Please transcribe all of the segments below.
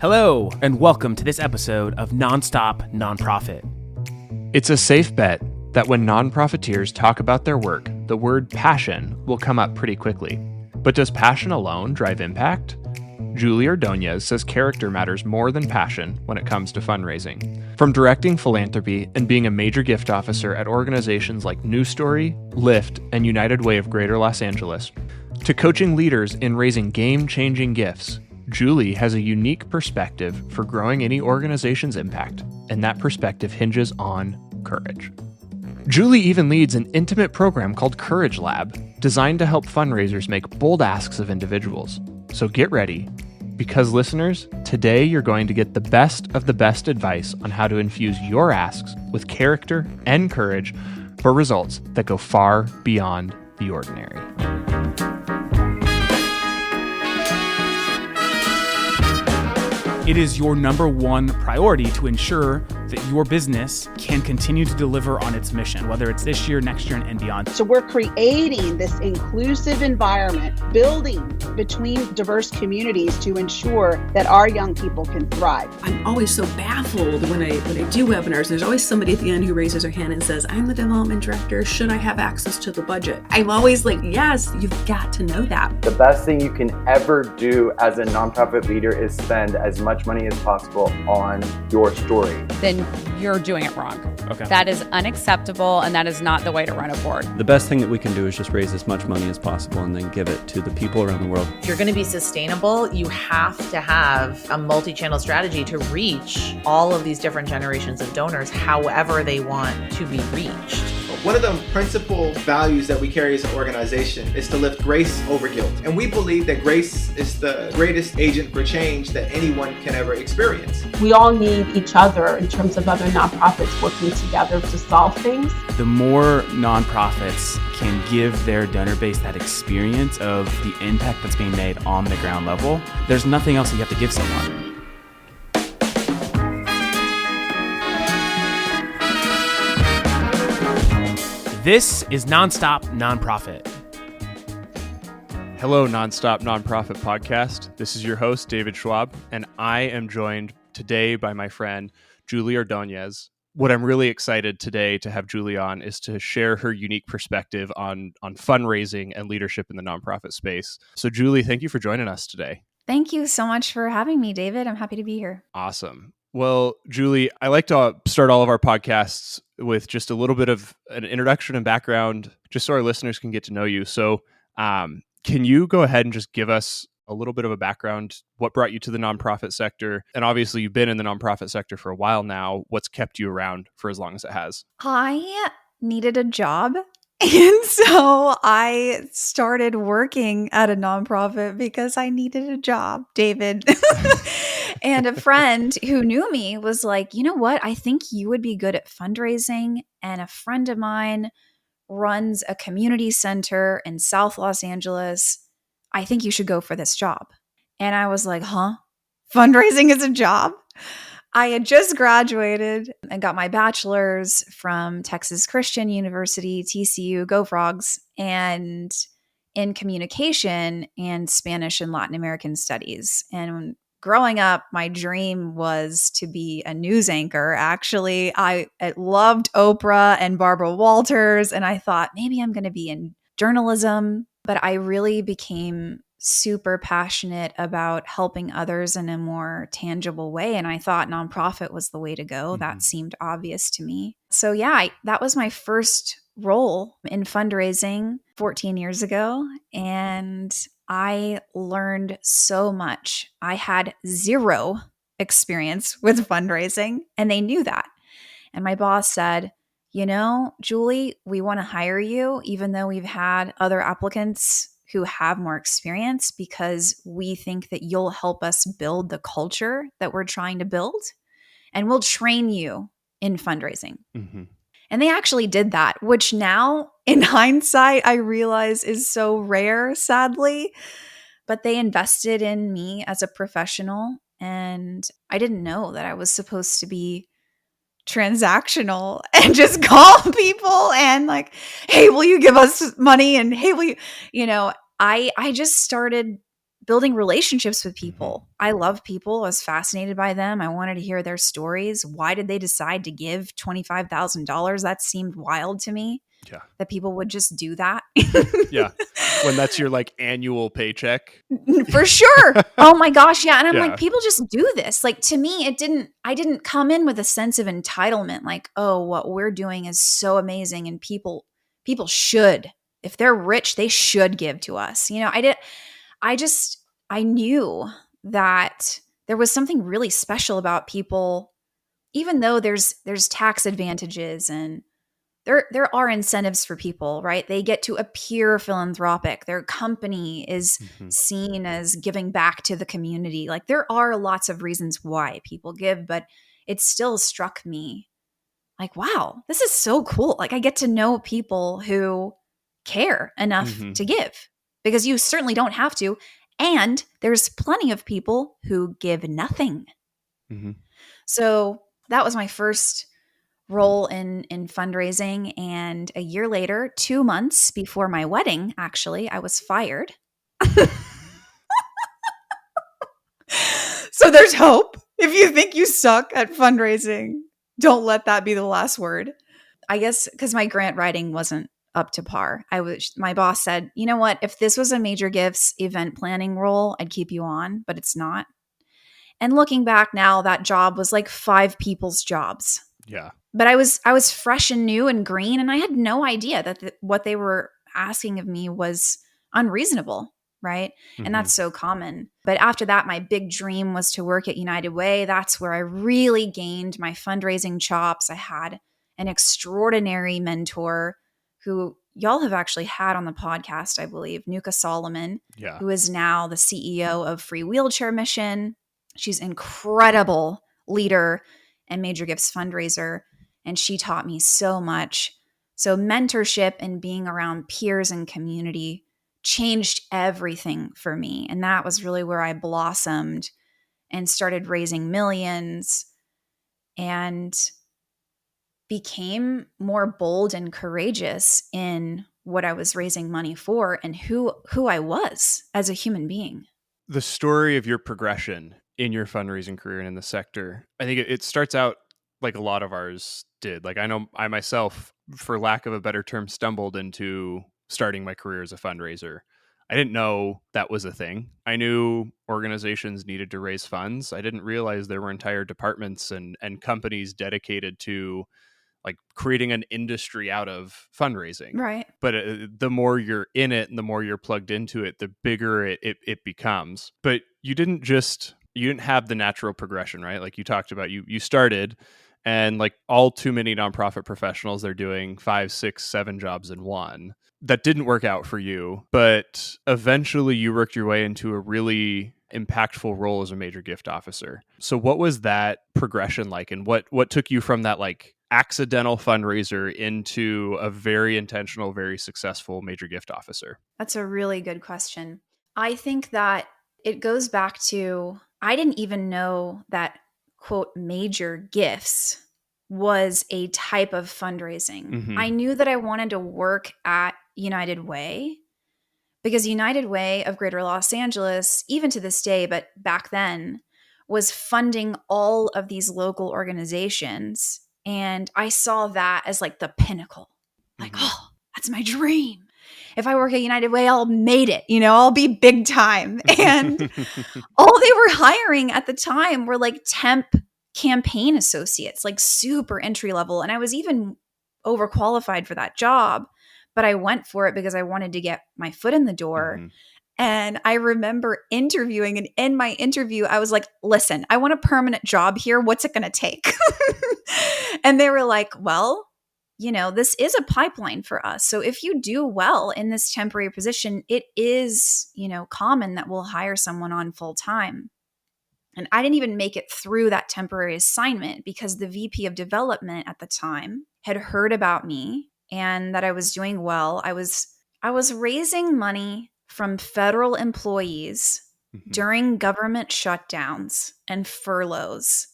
Hello, and welcome to this episode of Nonstop Nonprofit. It's a safe bet that when nonprofiteers talk about their work, the word passion will come up pretty quickly. But does passion alone drive impact? Julie Ordoñez says character matters more than passion when it comes to fundraising. From directing philanthropy and being a major gift officer at organizations like New Story, Lyft, and United Way of Greater Los Angeles, to coaching leaders in raising game-changing gifts, Julie has a unique perspective for growing any organization's impact, and that perspective hinges on courage. Julie even leads an intimate program called Courage Lab, designed to help fundraisers make bold asks of individuals. So get ready, because listeners, today you're going to get the best of the best advice on how to infuse your asks with character and courage for results that go far beyond the ordinary. It is your number one priority to ensure that your business can continue to deliver on its mission, whether it's this year, next year, and beyond. So we're creating this inclusive environment, building between diverse communities to ensure that our young people can thrive. I'm always so baffled when I do webinars. There's always somebody at the end who raises their hand and says, I'm the development director. Should I have access to the budget? I'm always like, yes, you've got to know that. The best thing you can ever do as a nonprofit leader is spend as much money as possible on your story. Then you're doing it wrong. Okay. That is unacceptable, and that is not the way to run a board. The best thing that we can do is just raise as much money as possible and then give it to the people around the world. If you're going to be sustainable, you have to have a multi-channel strategy to reach all of these different generations of donors however they want to be reached. One of the principal values that we carry as an organization is to lift grace over guilt. And we believe that grace is the greatest agent for change that anyone can ever experience. We all need each other in terms of other nonprofits working together to solve things. The more nonprofits can give their donor base that experience of the impact that's being made on the ground level, there's nothing else that you have to give someone. This is Nonstop Nonprofit. Hello, Nonstop Nonprofit Podcast. This is your host, David Schwab, and I am joined today by my friend, Julie Ordoñez. What I'm really excited today to have Julie on is to share her unique perspective on fundraising and leadership in the nonprofit space. So, Julie, thank you for joining us today. Thank you so much for having me, David. I'm happy to be here. Awesome. Well, Julie, I like to start all of our podcasts with just a little bit of an introduction and background, just so our listeners can get to know you. So can you go ahead and just give us a little bit of a background? What brought you to the nonprofit sector? And obviously, you've been in the nonprofit sector for a while now. What's kept you around for as long as it has? I needed a job. And so I started working at a nonprofit because I needed a job, David. And a friend who knew me was like, you know what? I think you would be good at fundraising. And a friend of mine runs a community center in South Los Angeles. I think you should go for this job. And I was like, huh? Fundraising is a job? I had just graduated and got my bachelor's from Texas Christian University, TCU, Go Frogs, and in communication and Spanish and Latin American studies. And growing up, my dream was to be a news anchor. Actually, I loved Oprah and Barbara Walters, and I thought maybe I'm going to be in journalism. But I really became super passionate about helping others in a more tangible way. And I thought nonprofit was the way to go. Mm-hmm. That seemed obvious to me. So yeah, that was my first role in fundraising 14 years ago. And I learned so much. I had zero experience with fundraising, and they knew that. And my boss said, you know, Julie, we want to hire you, even though we've had other applicants who have more experience, because we think that you'll help us build the culture that we're trying to build, and we'll train you in fundraising. Mm-hmm. And they actually did that, which now in hindsight, I realize is so rare, sadly, but they invested in me as a professional. And I didn't know that I was supposed to be transactional and just call people and like, hey, will you give us money? And hey, will you, I just started building relationships with people. I love people. I was fascinated by them. I wanted to hear their stories. Why did they decide to give $25,000? That seemed wild to me. Yeah. That people would just do that. Yeah. When that's your like annual paycheck. For sure. Oh my gosh. Yeah. And I'm Yeah. like, people just do this. Like, to me, I didn't come in with a sense of entitlement. Like, oh, what we're doing is so amazing. And people should, if they're rich, they should give to us. You know, I knew that there was something really special about people, even though there's tax advantages and there are incentives for people, right? They get to appear philanthropic. Their company is seen as giving back to the community. Like, there are lots of reasons why people give, but it still struck me like, wow, this is so cool. Like, I get to know people who care enough to give, because you certainly don't have to. And there's plenty of people who give nothing. So that was my first role in fundraising. And a year later, 2 months before my wedding, actually, I was fired. So there's hope. If you think you suck at fundraising, don't let that be the last word. I guess because my grant writing wasn't up to par. My boss said, you know what, if this was a Major Gifts event planning role, I'd keep you on, but it's not. And looking back now, that job was like 5 people's jobs. Yeah. But I was fresh and new and green, and I had no idea that what they were asking of me was unreasonable, right? And that's so common. But after that, my big dream was to work at United Way. That's where I really gained my fundraising chops. I had an extraordinary mentor who y'all have actually had on the podcast, I believe, Nuka Solomon, who is now the CEO of Free Wheelchair Mission. She's an incredible leader and Major Gifts fundraiser. And she taught me so much. So mentorship and being around peers and community changed everything for me. And that was really where I blossomed and started raising millions and became more bold and courageous in what I was raising money for and who I was as a human being. The story of your progression in your fundraising career and in the sector, I think it starts out like a lot of ours did. Like, I know I myself, for lack of a better term, stumbled into starting my career as a fundraiser. I didn't know that was a thing. I knew organizations needed to raise funds. I didn't realize there were entire departments and companies dedicated to like creating an industry out of fundraising. Right. But the more you're in it and the more you're plugged into it, the bigger it becomes. But you didn't have the natural progression, right? Like you talked about, you started, and like all too many nonprofit professionals, they're doing 5, 6, 7 jobs in one. That didn't work out for you, but eventually you worked your way into a really impactful role as a major gift officer. So what was that progression like, and what took you from that like accidental fundraiser into a very intentional, very successful major gift officer? That's a really good question. I think that it goes back to, I didn't even know that, quote, major gifts was a type of fundraising. I knew that I wanted to work at United Way because United Way of Greater Los Angeles, even to this day, but back then, was funding all of these local organizations. And I saw that as like the pinnacle. Like, oh, that's my dream. If I work at United Way, I'll made it, I'll be big time. And all they were hiring at the time were like temp campaign associates, like super entry level. And I was even overqualified for that job, but I went for it because I wanted to get my foot in the door. And I remember interviewing, and in my interview, I was like, listen, I want a permanent job here. What's it going to take? And they were like, well, this is a pipeline for us. So if you do well in this temporary position, it is, common that we'll hire someone on full time. And I didn't even make it through that temporary assignment because the VP of development at the time had heard about me and that I was doing well. I was raising money from federal employees during government shutdowns and furloughs.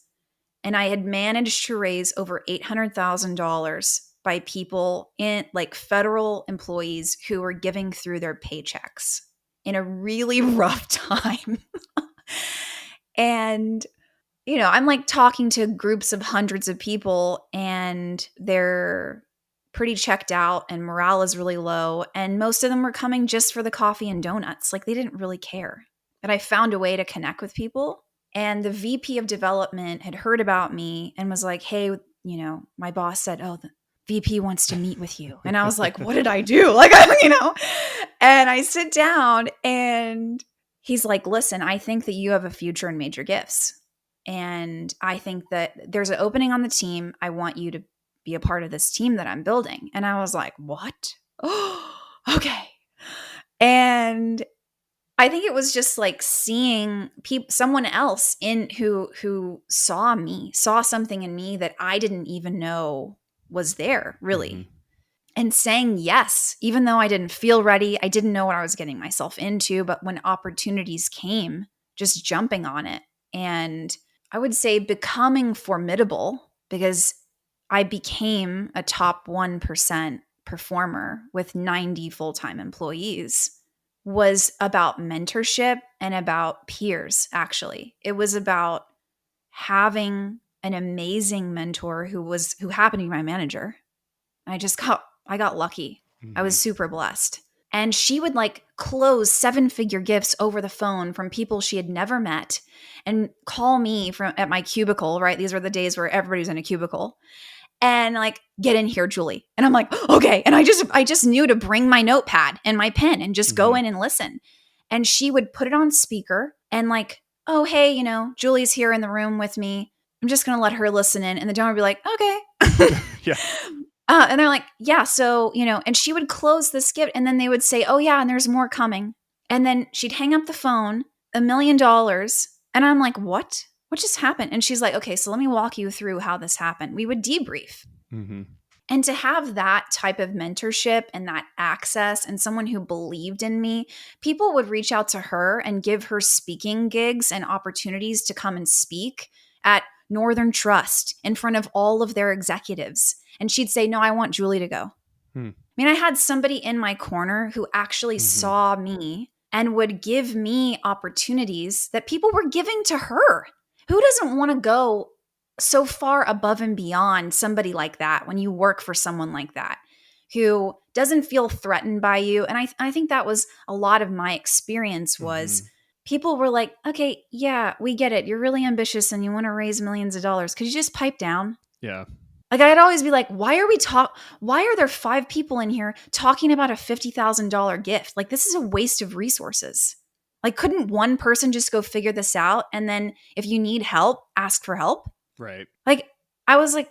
And I had managed to raise over $800,000 by people in like federal employees who were giving through their paychecks. in a really rough time. And, you know, I'm like talking to groups of hundreds of people and they're pretty checked out and morale is really low. And most of them were coming just for the coffee and donuts. Like they didn't really care. But I found a way to connect with people. And the VP of development had heard about me and was like, hey, you know, my boss said, oh, the VP wants to meet with you. And I was like, what did I do? Like, you know, and I sit down and he's like, listen, I think that you have a future in major gifts. And I think that there's an opening on the team. I want you to be a part of this team that I'm building. And I was like, what? Oh, okay. And I think it was just like seeing someone else in who saw something in me that I didn't even know was there, really. Mm-hmm. And saying yes, even though I didn't feel ready, I didn't know what I was getting myself into, but when opportunities came, just jumping on it. And I would say becoming formidable, because I became a top 1% performer with 90 full-time employees, was about mentorship and about peers, actually. It was about having an amazing mentor who happened to be my manager. I got lucky. Mm-hmm. I was super blessed. And she would like close 7-figure gifts over the phone from people she had never met and call me at my cubicle, right? These were the days where everybody's in a cubicle. And like, get in here, Julie. And I'm like, okay. And I just knew to bring my notepad and my pen and just go in and listen. And she would put it on speaker and like, oh, hey, you know, Julie's here in the room with me. I'm just going to let her listen in. And the donor would be like, okay. Yeah. And they're like, yeah, so, you know, and she would close the skip and then they would say, oh yeah, and there's more coming. And then she'd hang up the phone, $1 million. And I'm like, what? What just happened? And she's like, okay, so let me walk you through how this happened. We would debrief. Mm-hmm. And to have that type of mentorship and that access and someone who believed in me, people would reach out to her and give her speaking gigs and opportunities to come and speak at Northern Trust in front of all of their executives. And she'd say, no, I want Julie to go. I mean, I had somebody in my corner who actually saw me and would give me opportunities that people were giving to her. Who doesn't want to go so far above and beyond somebody like that when you work for someone like that who doesn't feel threatened by you? And I think that was a lot of my experience was people were like, okay, yeah, we get it. You're really ambitious and you want to raise millions of dollars. Could you just pipe down? Yeah. Like I'd always be like, why are there 5 people in here talking about a $50,000 gift? Like this is a waste of resources. Like, couldn't one person just go figure this out? And then if you need help, ask for help. Right. Like, I was like,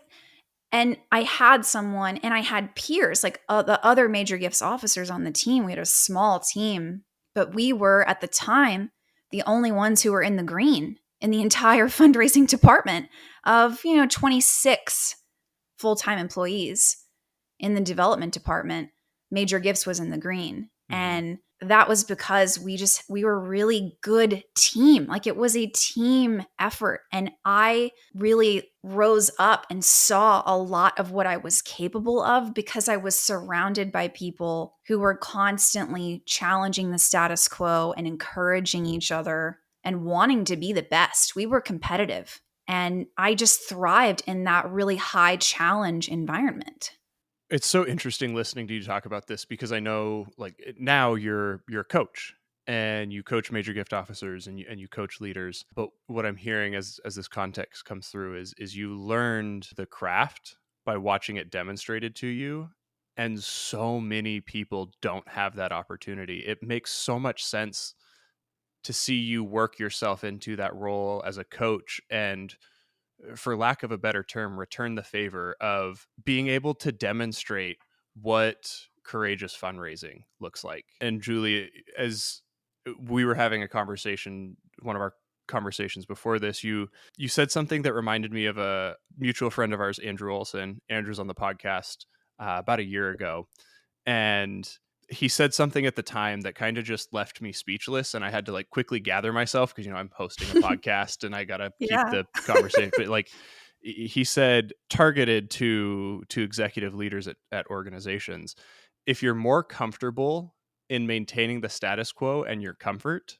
and I had someone and I had peers, like the other major gifts officers on the team. We had a small team, but we were at the time the only ones who were in the green in the entire fundraising department of, 26 full-time employees in the development department. Major gifts was in the green. And that was because we were a really good team. Like it was a team effort. And I really rose up and saw a lot of what I was capable of because I was surrounded by people who were constantly challenging the status quo and encouraging each other and wanting to be the best. We were competitive. And I just thrived in that really high challenge environment. It's so interesting listening to you talk about this because I know like now you're a coach and you coach major gift officers and you coach leaders. But what I'm hearing as this context comes through is you learned the craft by watching it demonstrated to you. And so many people don't have that opportunity. It makes so much sense to see you work yourself into that role as a coach and, for lack of a better term, return the favor of being able to demonstrate what courageous fundraising looks like. And Julie, as we were having a conversation, one of our conversations before this, you said something that reminded me of a mutual friend of ours, Andrew Olson. Andrew's on the podcast about a year ago. And he said something at the time that kind of just left me speechless, and I had to like quickly gather myself because I'm hosting a podcast and I gotta keep the conversation. But like he said, targeted to executive leaders at organizations, if you're more comfortable in maintaining the status quo and your comfort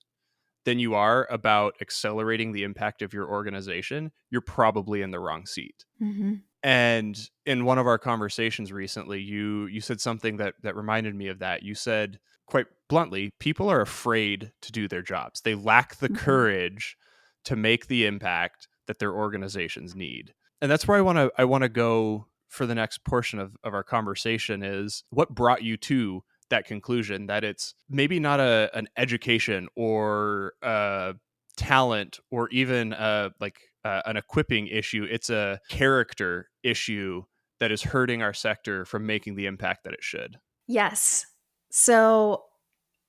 than you are about accelerating the impact of your organization, you're probably in the wrong seat. Mm-hmm. And in one of our conversations recently, you said something that reminded me of that. You said, quite bluntly, people are afraid to do their jobs. They lack the courage to make the impact that their organizations need. And that's where I want to go for the next portion of our conversation is what brought you to that conclusion that it's maybe not an education or talent or even an equipping issue. It's a character issue that is hurting our sector from making the impact that it should. Yes. So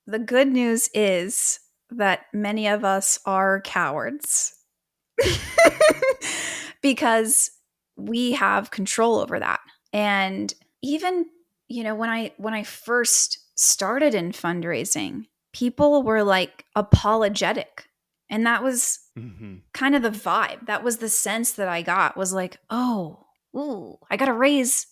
the good news is that many of us are cowards because we have control over that. And even, when I first started in fundraising, people were like apologetic. And that was kind of the vibe. That was the sense that I got was like, I got to raise,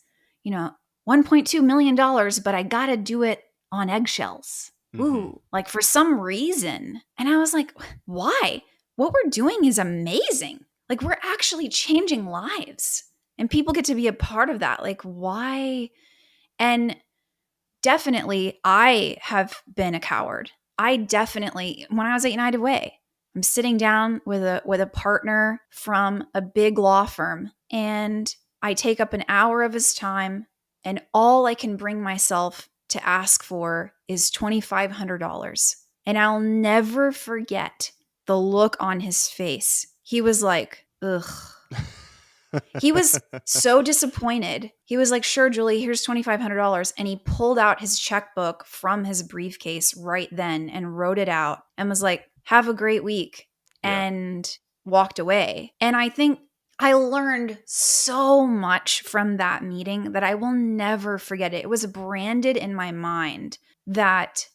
$1.2 million, but I got to do it on eggshells. Ooh, like for some reason. And I was like, why? What we're doing is amazing. Like we're actually changing lives and people get to be a part of that. Like why? And definitely I have been a coward. I definitely, when I was at United Way, I'm sitting down with a partner from a big law firm and I take up an hour of his time and all I can bring myself to ask for is $2,500. And I'll never forget the look on his face. He was like, ugh. He was so disappointed. He was like, sure, Julie, here's $2,500. And he pulled out his checkbook from his briefcase right then and wrote it out and was like, have a great week, and walked away. And I think I learned so much from that meeting that I will never forget it. It was branded in my mind that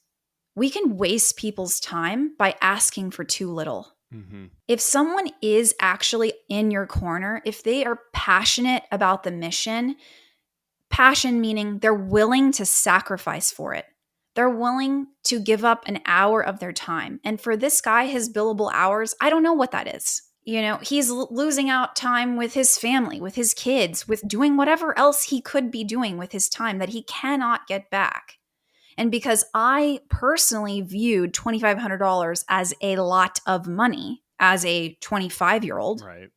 we can waste people's time by asking for too little. If someone is actually in your corner, if they are passionate about the mission, passion meaning they're willing to sacrifice for it. They're willing to give up an hour of their time. And for this guy, his billable hours, I don't know what that is. He's losing out time with his family, with his kids, with doing whatever else he could be doing with his time that he cannot get back. And because I personally viewed $2,500 as a lot of money as a 25-year-old. Right.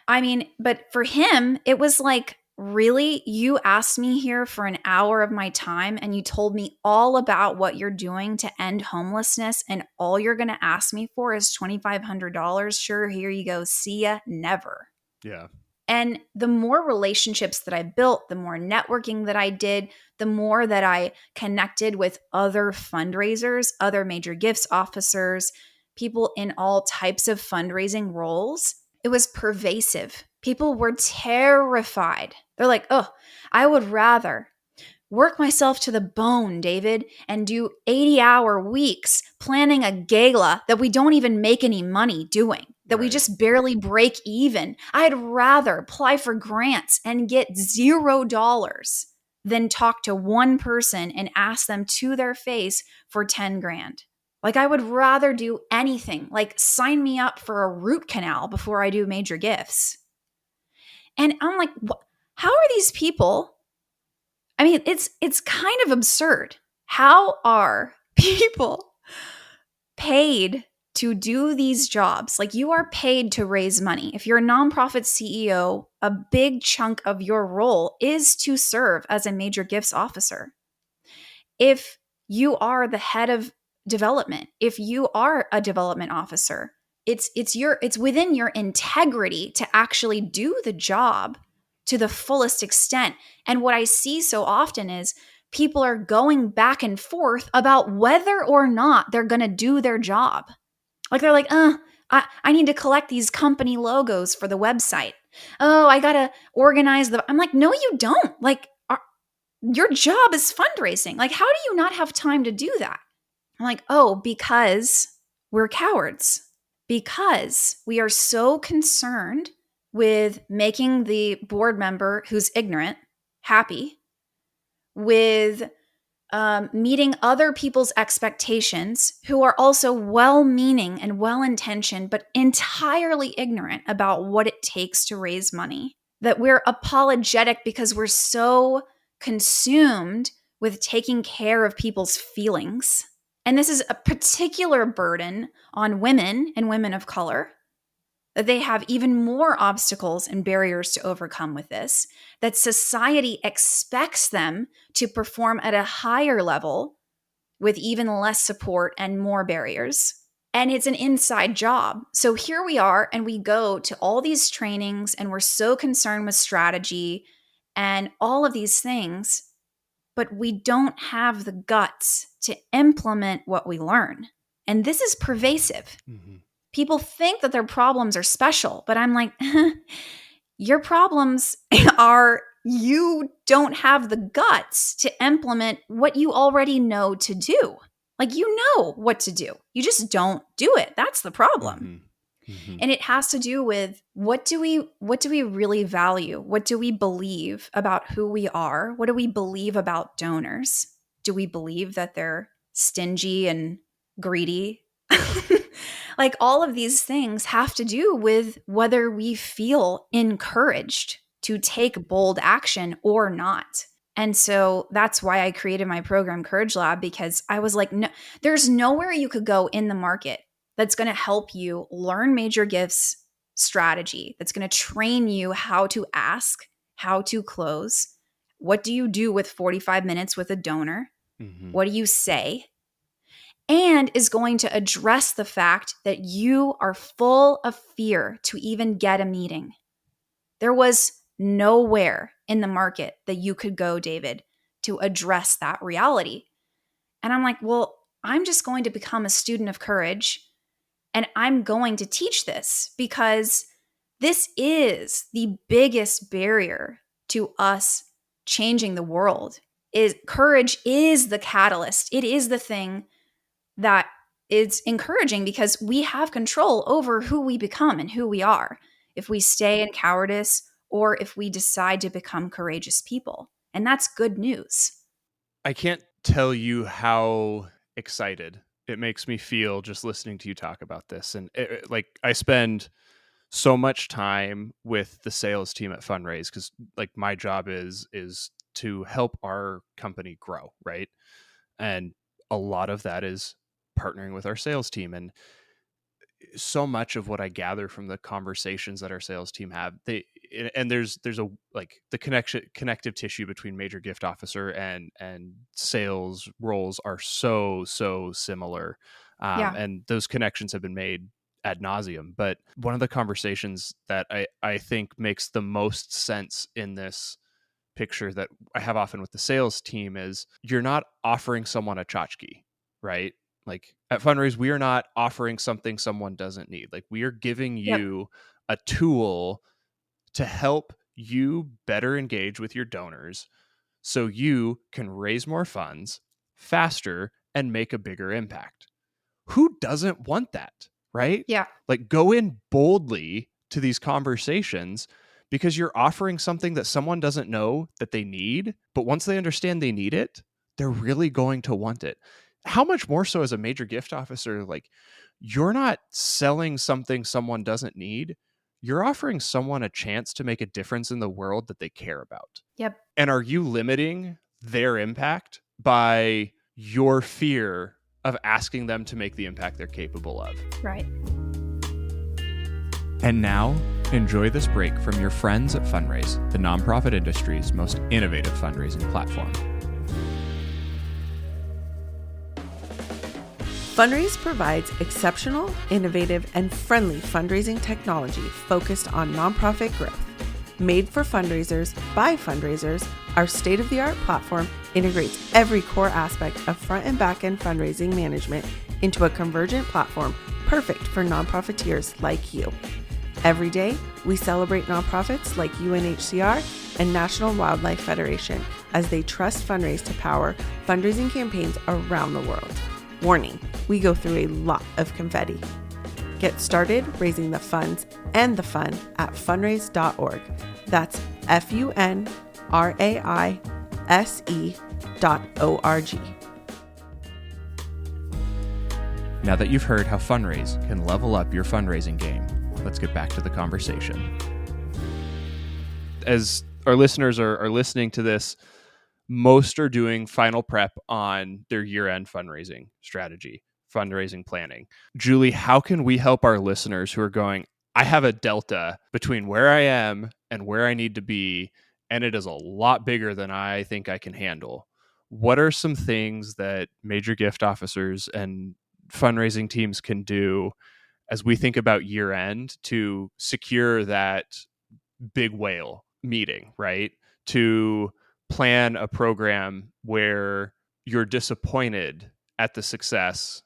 I mean, but for him, it was like, really? You asked me here for an hour of my time and you told me all about what you're doing to end homelessness and all you're going to ask me for is $2,500? Sure, here you go. See ya. Never. Yeah. And the more relationships that I built, the more networking that I did, the more that I connected with other fundraisers, other major gifts officers, people in all types of fundraising roles, it was pervasive. People were terrified. They're like, oh, I would rather work myself to the bone, David, and do 80-hour weeks planning a gala that we don't even make any money doing, that we just barely break even. I'd rather apply for grants and get $0 than talk to one person and ask them to their face for 10 grand. Like I would rather do anything, like sign me up for a root canal before I do major gifts. And I'm like, how are these people? I mean, it's kind of absurd. How are people paid to do these jobs? Like you are paid to raise money. If you're a nonprofit CEO, a big chunk of your role is to serve as a major gifts officer. If you are the head of development, if you are a development officer, it's within your integrity to actually do the job to the fullest extent. And what I see so often is people are going back and forth about whether or not they're going to do their job. Like they're like, I need to collect these company logos for the website. Oh, I got to organize I'm like, no, you don't. Like your job is fundraising. Like, how do you not have time to do that? I'm like, oh, because we're cowards. Because we are so concerned with making the board member who's ignorant happy, with meeting other people's expectations who are also well-meaning and well-intentioned, but entirely ignorant about what it takes to raise money. That we're apologetic because we're so consumed with taking care of people's feelings. And this is a particular burden on women and women of color, that they have even more obstacles and barriers to overcome with this, that society expects them to perform at a higher level with even less support and more barriers. And it's an inside job. So here we are, and we go to all these trainings, and we're so concerned with strategy and all of these things, but we don't have the guts to implement what we learn. And this is pervasive. Mm-hmm. People think that their problems are special, but I'm like, your problems are you don't have the guts to implement what you already know to do. Like, you know what to do. You just don't do it. That's the problem. Mm-hmm. Mm-hmm. And it has to do with what do we really value? What do we believe about who we are? What do we believe about donors? Do we believe that they're stingy and greedy? Like, all of these things have to do with whether we feel encouraged to take bold action or not. And so that's why I created my program, Courage Lab, because I was like, no, there's nowhere you could go in the market that's going to help you learn major gifts strategy, that's going to train you how to ask, how to close. What do you do with 45 minutes with a donor? Mm-hmm. What do you say? And is going to address the fact that you are full of fear to even get a meeting. There was nowhere in the market that you could go, David, to address that reality. And I'm like, well, I'm just going to become a student of courage, and I'm going to teach this because this is the biggest barrier to us changing the world. Courage is the catalyst. It is the thing that is encouraging because we have control over who we become and who we are if we stay in cowardice or if we decide to become courageous people. And that's good news. I can't tell you how excited it makes me feel just listening to you talk about this. And I spend so much time with the sales team at Fundraise because like my job is to help our company grow, right? And a lot of that is partnering with our sales team. And so much of what I gather from the conversations that our sales team have, there's a like the connective tissue between major gift officer and sales roles are so similar. And those connections have been made ad nauseum. But one of the conversations that I think makes the most sense in this picture that I have often with the sales team is you're not offering someone a tchotchke, right? Like at Fundraise, we are not offering something someone doesn't need. Like we are giving you a tool to help you better engage with your donors so you can raise more funds faster and make a bigger impact. Who doesn't want that, right? Yeah. Like go in boldly to these conversations because you're offering something that someone doesn't know that they need, but once they understand they need it, they're really going to want it. How much more so as a major gift officer, like you're not selling something someone doesn't need. You're offering someone a chance to make a difference in the world that they care about. Yep. And are you limiting their impact by your fear of asking them to make the impact they're capable of? Right. And now, enjoy this break from your friends at Fundraise, the nonprofit industry's most innovative fundraising platform. Fundraise provides exceptional, innovative, and friendly fundraising technology focused on nonprofit growth. Made for fundraisers by fundraisers, our state-of-the-art platform integrates every core aspect of front and back-end fundraising management into a convergent platform perfect for nonprofiteers like you. Every day, we celebrate nonprofits like UNHCR and National Wildlife Federation as they trust Fundraise to power fundraising campaigns around the world. Warning, we go through a lot of confetti. Get started raising the funds and the fun at fundraise.org. That's funrai.org. Now that you've heard how Fundraise can level up your fundraising game, let's get back to the conversation. As our listeners are listening to this, most are doing final prep on their year-end fundraising strategy, fundraising planning. Julie, how can we help our listeners who are going, I have a delta between where I am and where I need to be, and it is a lot bigger than I think I can handle? What are some things that major gift officers and fundraising teams can do as we think about year end to secure that big whale meeting, right? To plan a program where you're disappointed at the success,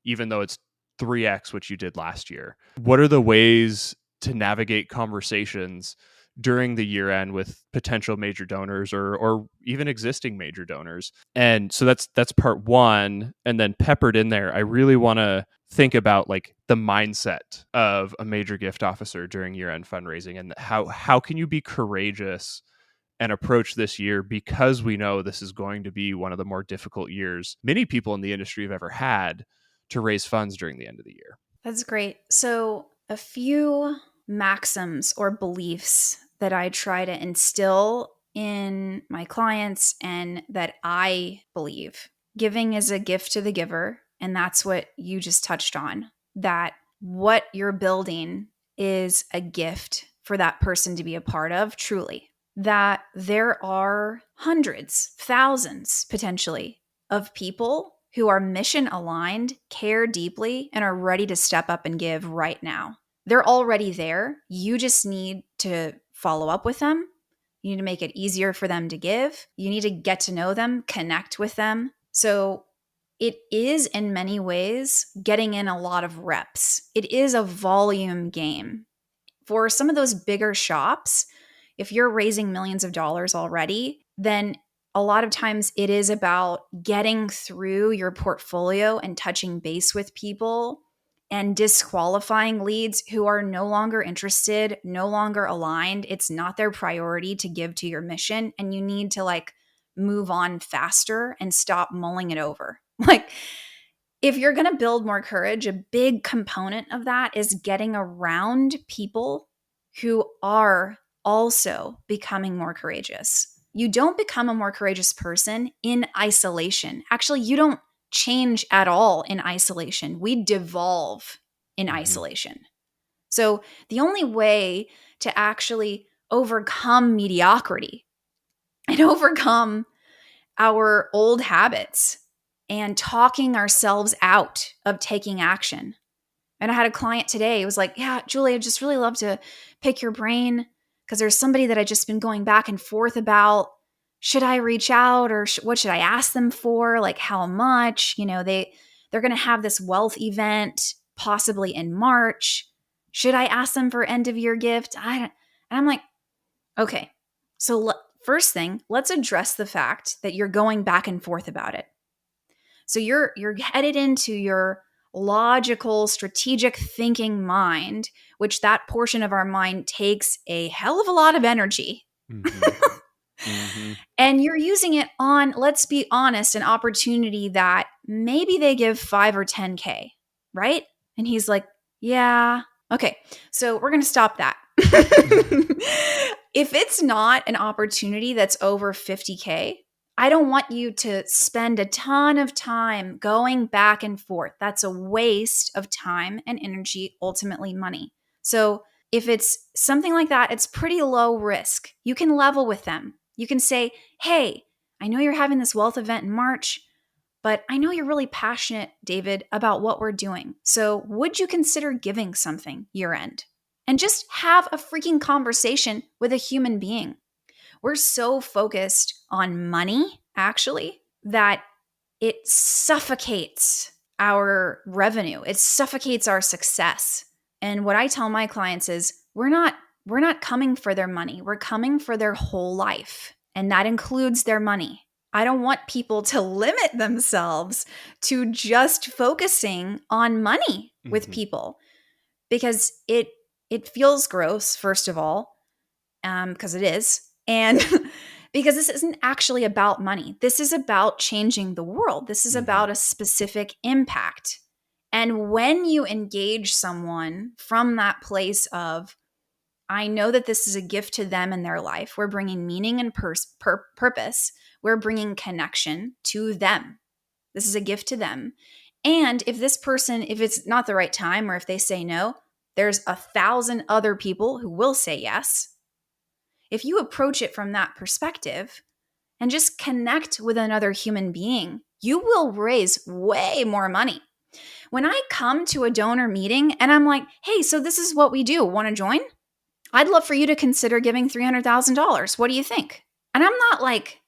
even though it's 3x what you did last year. What are the ways to navigate conversations during the year end with potential major donors or even existing major donors? And so that's part one. And then peppered in there, I really want to think about like the mindset of a major gift officer during year end fundraising, and how can you be courageous and approach this year, because we know this is going to be one of the more difficult years many people in the industry have ever had to raise funds during the end of the year. That's great. So a few maxims or beliefs that I try to instill in my clients and that I believe. Giving is a gift to the giver. And that's what you just touched on, that what you're building is a gift for that person to be a part of, truly. That there are hundreds, thousands potentially of people who are mission aligned, care deeply, and are ready to step up and give right now. They're already there. You just need to follow up with them. You need to make it easier for them to give. You need to get to know them, connect with them. So it is in many ways getting in a lot of reps. It is a volume game. For some of those bigger shops, if you're raising millions of dollars already, then a lot of times it is about getting through your portfolio and touching base with people and disqualifying leads who are no longer interested, no longer aligned. It's not their priority to give to your mission, and you need to like move on faster and stop mulling it over. Like, if you're going to build more courage, a big component of that is getting around people who are also becoming more courageous. You don't become a more courageous person in isolation. Actually, you don't change at all in isolation. We devolve in isolation. So the only way to actually overcome mediocrity and overcome our old habits and talking ourselves out of taking action. And I had a client today who was like, yeah, Julie, I'd just really love to pick your brain because there's somebody that I've just been going back and forth about. Should I reach out or what should I ask them for? Like how much? You know, they're going to have this wealth event possibly in March. Should I ask them for end of year gift? And I'm like, okay, so first thing, let's address the fact that you're going back and forth about it. So you're headed into your logical, strategic thinking mind, which that portion of our mind takes a hell of a lot of energy. And you're using it on, let's be honest, an opportunity that maybe they give 5 or 10K, right? And he's like, yeah, okay, so we're going to stop that. If it's not an opportunity that's over 50K, I don't want you to spend a ton of time going back and forth. That's a waste of time and energy, ultimately money. So if it's something like that, it's pretty low risk. You can level with them. You can say, hey, I know you're having this wealth event in March, but I know you're really passionate, David, about what we're doing. So would you consider giving something year end? And just have a freaking conversation with a human being. We're so focused on money, actually, that it suffocates our revenue. It suffocates our success. And what I tell my clients is we're not coming for their money. We're coming for their whole life. And that includes their money. I don't want people to limit themselves to just focusing on money with people, because it feels gross, first of all, because it is. And because this isn't actually about money. This is about changing the world. This is about a specific impact. And when you engage someone from that place of, I know that this is a gift to them in their life, we're bringing meaning and purpose, we're bringing connection to them. This is a gift to them. And if this person, if it's not the right time or if they say no, there's 1,000 other people who will say yes. If you approach it from that perspective and just connect with another human being, you will raise way more money. When I come to a donor meeting and I'm like, hey, so this is what we do. Want to join? I'd love for you to consider giving $300,000. What do you think? And I'm not like,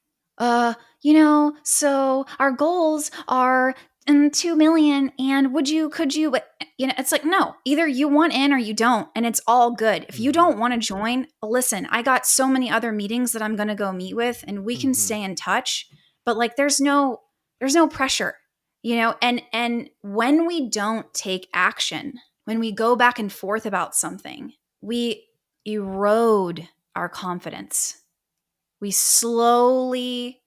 so our goals are 2 million and could you, but it's like, no, either you want in or you don't. And it's all good. If you don't want to join, listen, I got so many other meetings that I'm going to go meet with and we can stay in touch, but like, there's no pressure, and when we don't take action, when we go back and forth about something, we erode our confidence. We slowly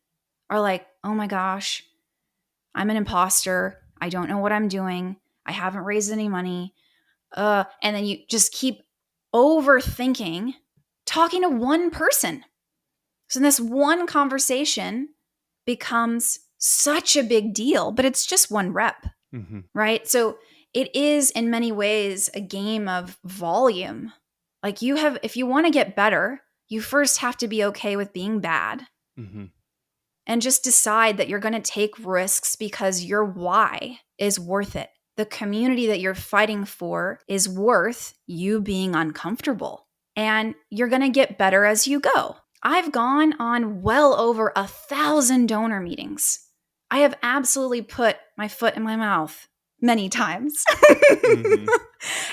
are like, oh my gosh, I'm an imposter. I don't know what I'm doing. I haven't raised any money. And then you just keep overthinking talking to one person. So this one conversation becomes such a big deal, but it's just one rep, right? So it is in many ways a game of volume. Like if you want to get better, you first have to be okay with being bad. And just decide that you're going to take risks because your why is worth it. The community that you're fighting for is worth you being uncomfortable. And you're going to get better as you go. I've gone on well over 1,000 donor meetings. I have absolutely put my foot in my mouth many times.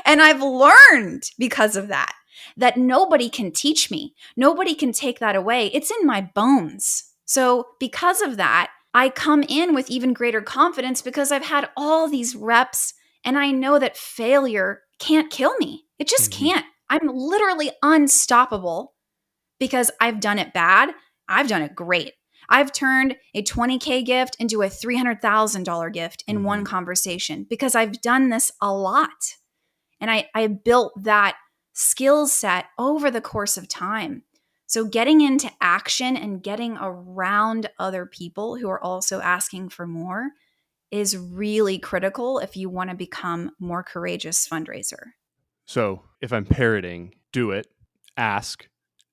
And I've learned because of that nobody can teach me. Nobody can take that away. It's in my bones. So because of that, I come in with even greater confidence because I've had all these reps and I know that failure can't kill me. It just can't. I'm literally unstoppable because I've done it bad. I've done it great. I've turned a $20K gift into a $300,000 gift in one conversation because I've done this a lot. And I built that skill set over the course of time. So getting into action and getting around other people who are also asking for more is really critical if you want to become more courageous fundraiser. So if I'm parroting, do it, ask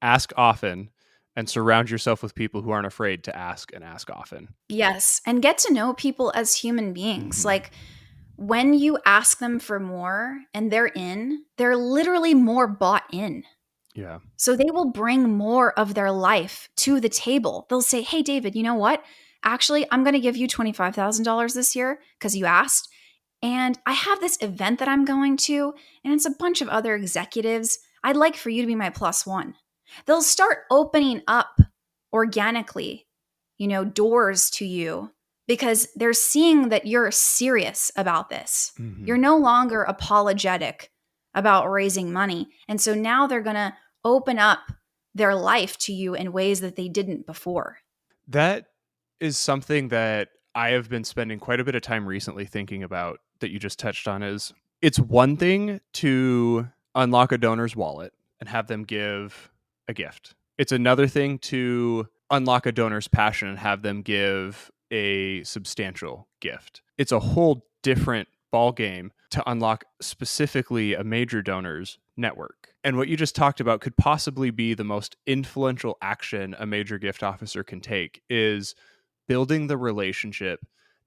often, and surround yourself with people who aren't afraid to ask and ask often. Yes. And get to know people as human beings. Like when you ask them for more and they're literally more bought in. Yeah. So they will bring more of their life to the table. They'll say, hey, David, you know what? Actually, I'm going to give you $25,000 this year because you asked. And I have this event that I'm going to, and it's a bunch of other executives. I'd like for you to be my plus one. They'll start opening up organically, doors to you because they're seeing that you're serious about this. You're no longer apologetic about raising money. And so now they're going to open up their life to you in ways that they didn't before. That is something that I have been spending quite a bit of time recently thinking about that you just touched on. Is it's one thing to unlock a donor's wallet and have them give a gift. It's another thing to unlock a donor's passion and have them give a substantial gift. It's a whole different ballgame to unlock specifically a major donor's network. And what you just talked about could possibly be the most influential action a major gift officer can take is building the relationship,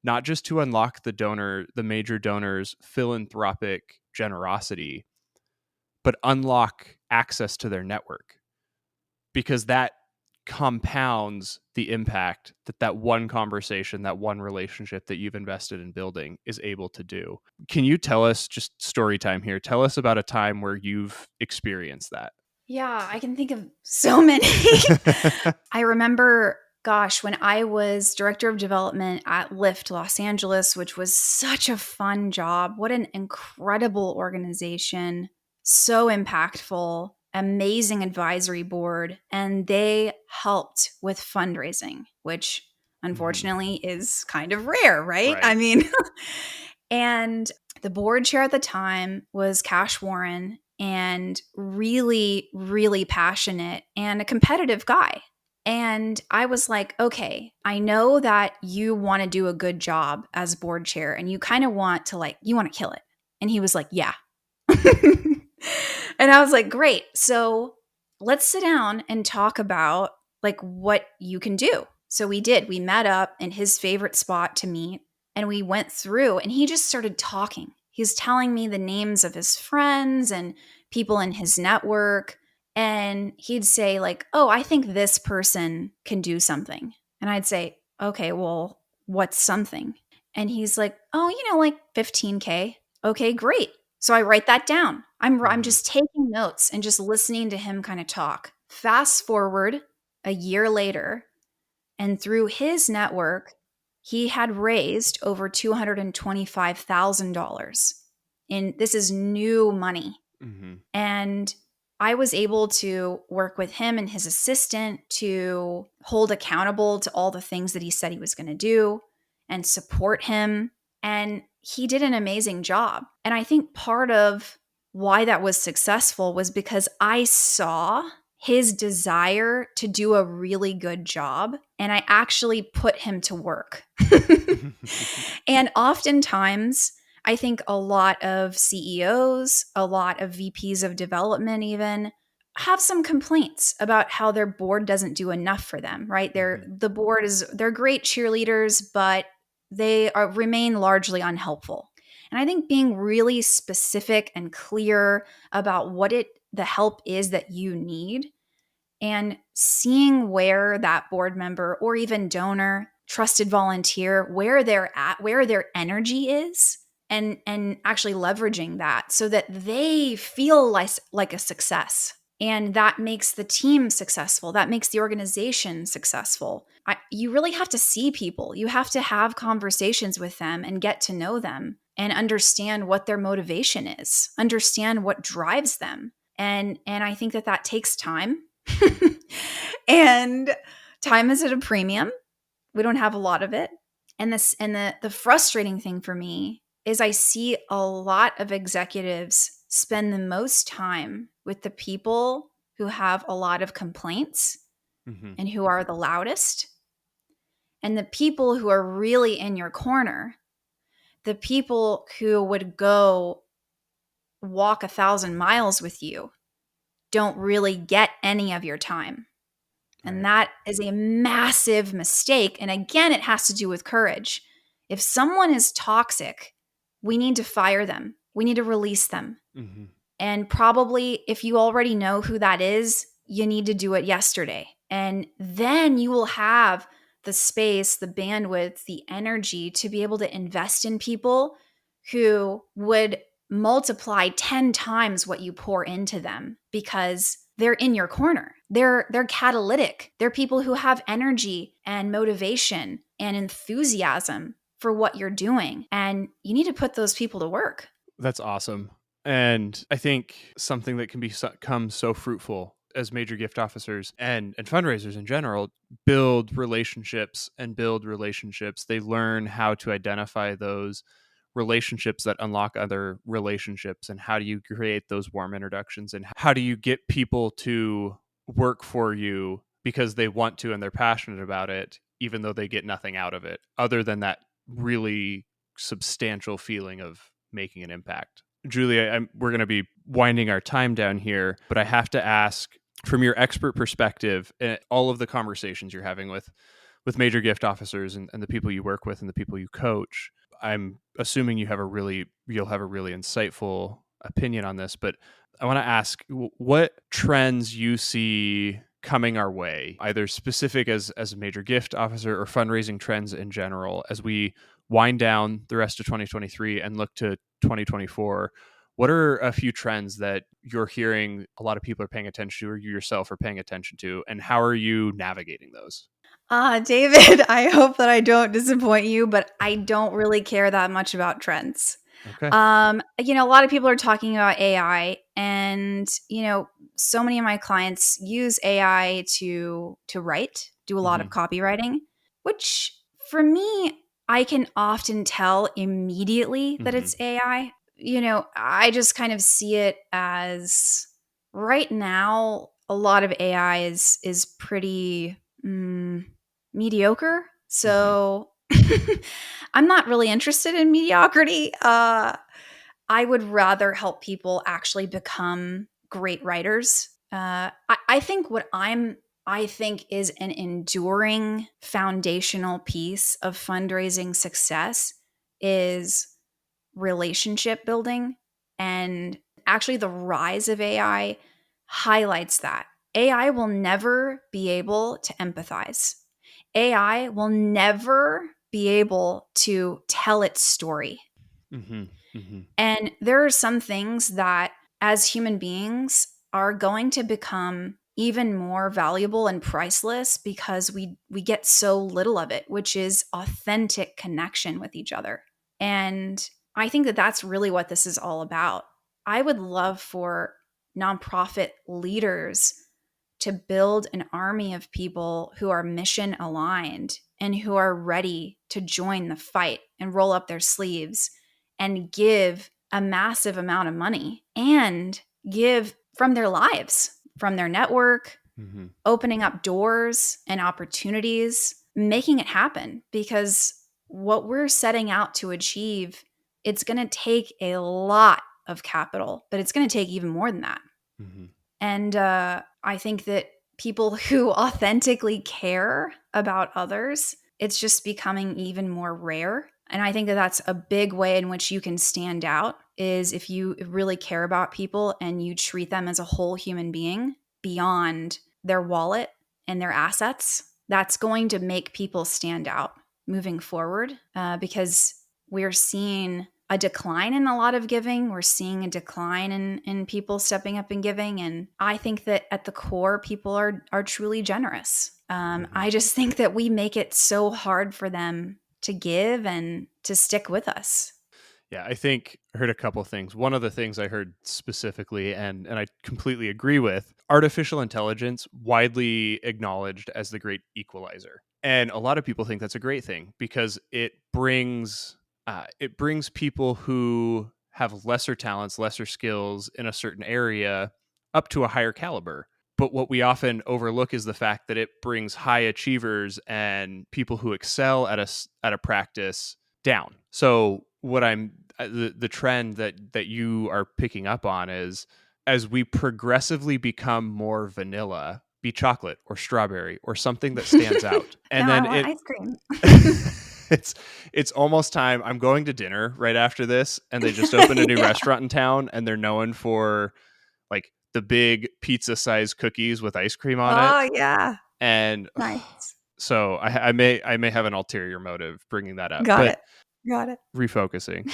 not just to unlock the major donor's philanthropic generosity, but unlock access to their network. Because that compounds the impact that one conversation, that one relationship that you've invested in building is able to do. Can you tell us, just story time here, tell us about a time where you've experienced that? Yeah, I can think of so many. I remember, when I was director of development at Lyft Los Angeles, which was such a fun job. What an incredible organization. So impactful. amazing advisory board, and they helped with fundraising, which unfortunately is kind of rare, right? I mean, and the board chair at the time was Cash Warren, and really, really passionate and a competitive guy. And I was like, okay, I know that you want to do a good job as board chair and you kind of want to you want to kill it. And he was like, yeah. And I was like, great. So let's sit down and talk about what you can do. So we did. We met up in his favorite spot to meet, and we went through, and he just started talking. He's telling me the names of his friends and people in his network. And he'd say oh, I think this person can do something. And I'd say, okay, well, what's something? And he's like, oh, 15K. Okay, great. So I write that down. I'm just taking notes and just listening to him kind of talk. Fast forward a year later, and through his network, he had raised over $225,000. And this is new money. Mm-hmm. And I was able to work with him and his assistant to hold accountable to all the things that he said he was going to do and support him. And he did an amazing job. And I think part of why that was successful was because I saw his desire to do a really good job, and I actually put him to work. And oftentimes, I think a lot of CEOs, a lot of VPs of development even, have some complaints about how their board doesn't do enough for them, right? They're great cheerleaders, but they remain largely unhelpful. And I think being really specific and clear about what the help is that you need, and seeing where that board member or even donor, trusted volunteer, where they're at, where their energy is, and actually leveraging that so that they feel like a success. And that makes the team successful. That makes the organization successful. You really have to see people. You have to have conversations with them and get to know them and understand what their motivation is, understand what drives them. And I think that takes time. And time is at a premium. We don't have a lot of it. And the frustrating thing for me is I see a lot of executives spend the most time with the people who have a lot of complaints and who are the loudest. And the people who are really in your corner, the people who would go walk 1,000 miles with you, don't really get any of your time. And that is a massive mistake. And again, it has to do with courage. If someone is toxic, we need to fire them. We need to release them. Mm-hmm. And probably if you already know who that is, you need to do it yesterday. And then you will have the space, the bandwidth, the energy to be able to invest in people who would multiply 10 times what you pour into them, because they're in your corner. They're catalytic. They're people who have energy and motivation and enthusiasm for what you're doing. And you need to put those people to work. That's awesome. And I think something that can become so fruitful as major gift officers and fundraisers in general, build relationships. They learn how to identify those relationships that unlock other relationships, and how do you create those warm introductions, and how do you get people to work for you because they want to and they're passionate about it, even though they get nothing out of it other than that really substantial feeling of making an impact. Julia, we're going to be winding our time down here, but I have to ask, from your expert perspective, all of the conversations you're having with major gift officers and the people you work with and the people you coach, I'm assuming you'll have a really insightful opinion on this, but I want to ask what trends you see coming our way, either specific as a major gift officer or fundraising trends in general, as we wind down the rest of 2023 and look to 2024. What are a few trends that you're hearing a lot of people are paying attention to, or you yourself are paying attention to, and how are you navigating those? David, I hope that I don't disappoint you, but I don't really care that much about trends. Okay. A lot of people are talking about AI, and so many of my clients use AI to write, do a lot of copywriting, which for me, I can often tell immediately that it's AI. I just kind of see it as right now a lot of AI is pretty mediocre. So I'm not really interested in mediocrity. I would rather help people actually become great writers. I think I think is an enduring foundational piece of fundraising success is relationship building. And actually, the rise of AI highlights that. AI will never be able to empathize. AI will never be able to tell its story. And there are some things that, as human beings, are going to become even more valuable and priceless because we get so little of it, which is authentic connection with each other. And I think that that's really what this is all about. I would love for nonprofit leaders to build an army of people who are mission aligned and who are ready to join the fight and roll up their sleeves and give a massive amount of money and give from their lives, from their network, opening up doors and opportunities, making it happen. Because what we're setting out to achieve, it's going to take a lot of capital, but it's going to take even more than that. And I think that people who authentically care about others, it's just becoming even more rare. And I think that that's a big way in which you can stand out is if you really care about people and you treat them as a whole human being beyond their wallet and their assets. That's going to make people stand out moving forward because we're seeing a decline in a lot of giving. We're seeing a decline in people stepping up and giving. And I think that at the core, people are truly generous. I just think that we make it so hard for them to give and to stick with us. Yeah, I think I heard a couple things. One of the things I heard specifically, and I completely agree with, artificial intelligence, widely acknowledged as the great equalizer. And a lot of people think that's a great thing because it brings people who have lesser talents, lesser skills in a certain area up to a higher caliber. But what we often overlook is the fact that it brings high achievers and people who excel at a practice down. So what the trend that you are picking up on is as we progressively become more vanilla, be chocolate or strawberry or something that stands out. And no, then I want ice cream. it's almost time. I'm going to dinner right after this, and they just opened a new restaurant in town, and they're known for like the big pizza-sized cookies with ice cream on it. Oh yeah, and nice. So I may have an ulterior motive bringing that up. Got it. Refocusing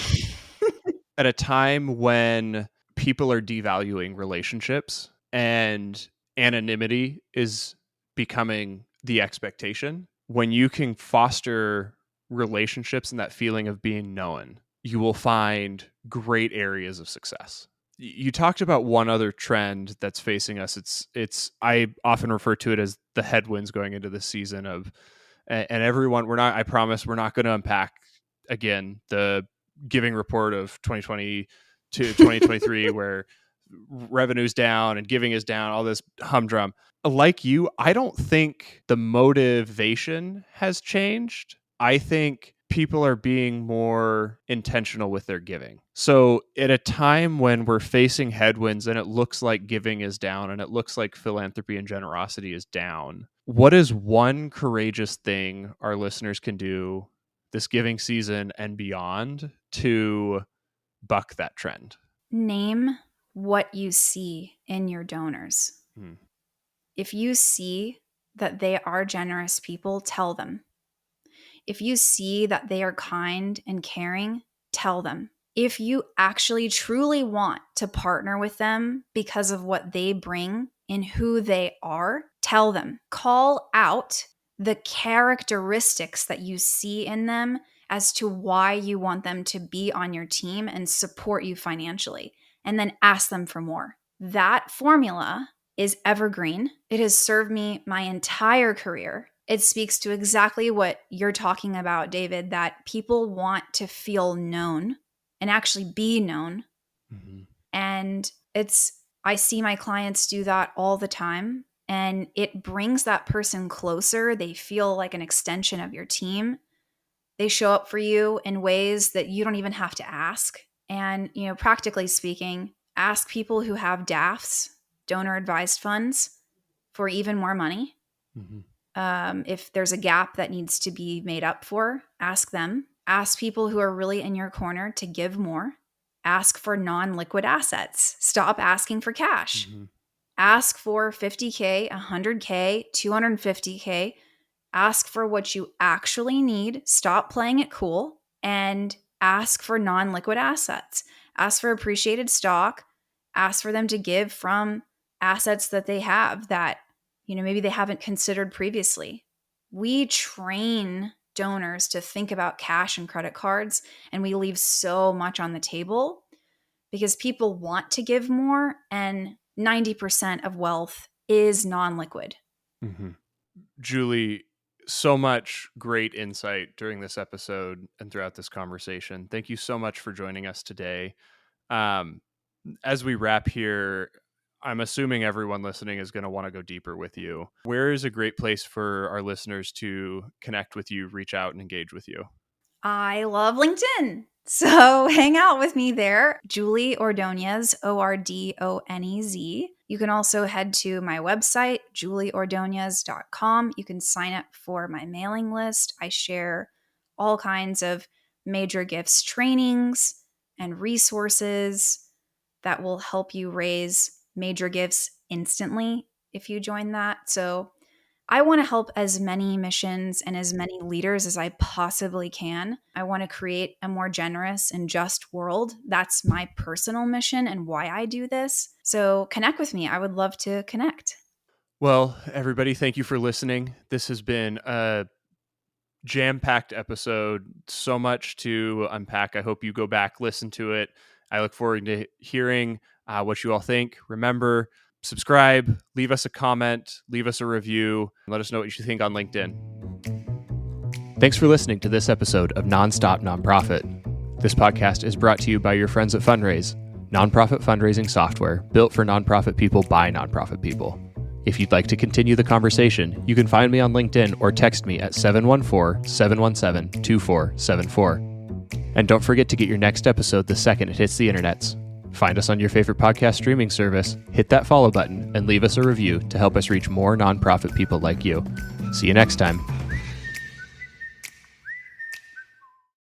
at a time when people are devaluing relationships and anonymity is becoming the expectation. When you can foster relationships and that feeling of being known, you will find great areas of success. You talked about one other trend that's facing us. It's I often refer to it as the headwinds going into this season of, and everyone, I promise we're not going to unpack again the giving report of 2020 to 2023 where revenue's down and giving is down, all this humdrum. Like you, I don't think the motivation has changed. I think people are being more intentional with their giving. So at a time when we're facing headwinds and it looks like giving is down and it looks like philanthropy and generosity is down, what is one courageous thing our listeners can do this giving season and beyond to buck that trend? Name what you see in your donors. If you see that they are generous people, tell them. If you see that they are kind and caring, tell them. If you actually truly want to partner with them because of what they bring and who they are, tell them. Call out the characteristics that you see in them as to why you want them to be on your team and support you financially, and then ask them for more. That formula is evergreen. It has served me my entire career. It speaks to exactly what you're talking about, David, that people want to feel known and actually be known. Mm-hmm. And I see my clients do that all the time, and it brings that person closer. They feel like an extension of your team. They show up for you in ways that you don't even have to ask. And, practically speaking, ask people who have DAFs, donor advised funds, for even more money. Mm-hmm. If there's a gap that needs to be made up for, ask them. Ask people who are really in your corner to give more. Ask for non-liquid assets. Stop asking for cash. Mm-hmm. Ask for $50K, $100K, $250K. Ask for what you actually need. Stop playing it cool and ask for non-liquid assets. Ask for appreciated stock. Ask for them to give from assets that they have that, maybe they haven't considered previously. We train donors to think about cash and credit cards, and we leave so much on the table because people want to give more, and 90% of wealth is non-liquid. Mm-hmm. Julie, so much great insight during this episode and throughout this conversation. Thank you so much for joining us today. As we wrap here, I'm assuming everyone listening is going to want to go deeper with you. Where is a great place for our listeners to connect with you, reach out, and engage with you? I love LinkedIn. So hang out with me there. Julie Ordoñez, Ordonez. You can also head to my website, julieordonez.com. You can sign up for my mailing list. I share all kinds of major gifts trainings and resources that will help you raise major gifts instantly if you join that. So I want to help as many missions and as many leaders as I possibly can. I want to create a more generous and just world. That's my personal mission and why I do this. So connect with me. I would love to connect. Well, everybody, thank you for listening. This has been a jam-packed episode. So much to unpack. I hope you go back, listen to it. I look forward to hearing what you all think. Remember, subscribe, leave us a comment, leave us a review, and let us know what you think on LinkedIn. Thanks for listening to this episode of Nonstop Nonprofit. This podcast is brought to you by your friends at Fundraise, nonprofit fundraising software built for nonprofit people by nonprofit people. If you'd like to continue the conversation, you can find me on LinkedIn or text me at 714-717-2474. And don't forget to get your next episode the second it hits the internets. Find us on your favorite podcast streaming service, hit that follow button, and leave us a review to help us reach more nonprofit people like you. See you next time.